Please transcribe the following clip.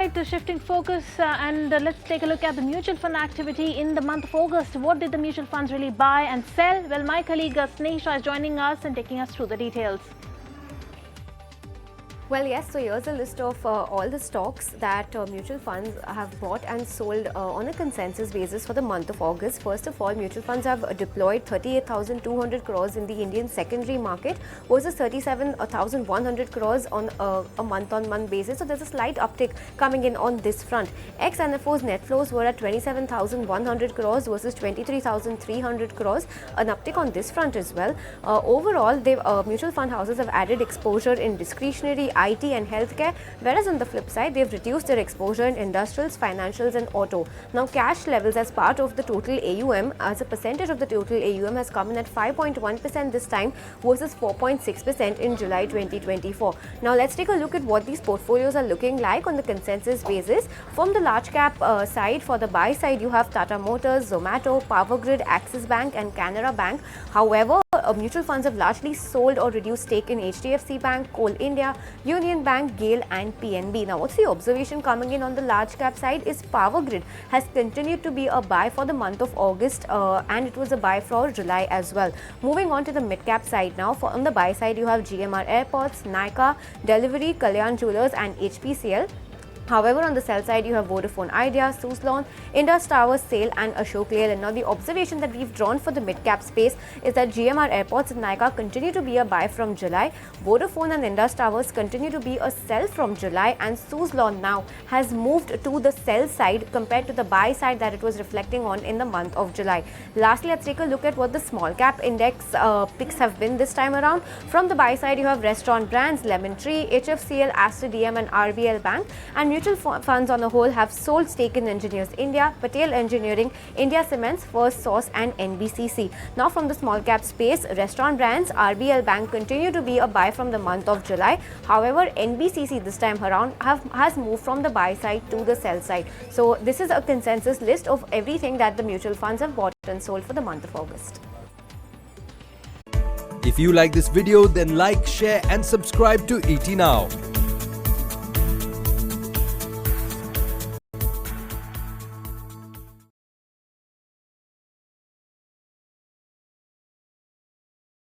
Right, shifting focus and let's take a look at the mutual fund activity in the month of August. What did the mutual funds really buy and sell? Well, my colleague Sneha is joining us and taking us through the details. Well, yes, so here's a list of all the stocks that mutual funds have bought and sold on a consensus basis for the month of August. First of all, mutual funds have deployed 38,200 crores in the Indian secondary market versus 37,100 crores on a month-on-month basis. So there's a slight uptick coming in on this front. Ex-NFO's net flows were at 27,100 crores versus 23,300 crores, an uptick on this front as well. Overall, mutual fund houses have added exposure in discretionary, IT and healthcare, whereas on the flip side, they've reduced their exposure in industrials, financials and auto. Now, cash levels as part of the total AUM, as a percentage of the total AUM, has come in at 5.1% this time versus 4.6% in July 2024. Now, let's take a look at what these portfolios are looking like on the consensus basis. From the large cap side, for the buy side, you have Tata Motors, Zomato, Power Grid, Axis Bank and Canara Bank. However, mutual funds have largely sold or reduced stake in HDFC Bank, Coal India, Union Bank, GAIL and PNB. Now, what's the observation coming in on the large cap side is Power Grid has continued to be a buy for the month of August and it was a buy for July as well. Moving on to the mid cap side now, on the buy side you have GMR Airports, Nykaa, Delivery, Kalyan Jewellers and HPCL. However, on the sell side, you have Vodafone Idea, Suzlon, Indus Towers, SAIL and Ashok Leyland. Now, the observation that we've drawn for the mid-cap space is that GMR Airports and Nykaa continue to be a buy from July. Vodafone and Indus Towers continue to be a sell from July, and Suzlon now has moved to the sell side compared to the buy side that it was reflecting on in the month of July. Lastly, let's take a look at what the small cap index picks have been this time around. From the buy side, you have Restaurant Brands, Lemon Tree, HFCL, Aster DM and RBL Bank, and mutual funds on the whole have sold stake in Engineers India, Patel Engineering, India Cements, First Source and NBCC. Now, from the small cap space, Restaurant Brands, RBL Bank continue to be a buy from the month of July. However, NBCC this time around has moved from the buy side to the sell side. So this is a consensus list of everything that the mutual funds have bought and sold for the month of August. If you like this video, then like, share and subscribe to ET Now.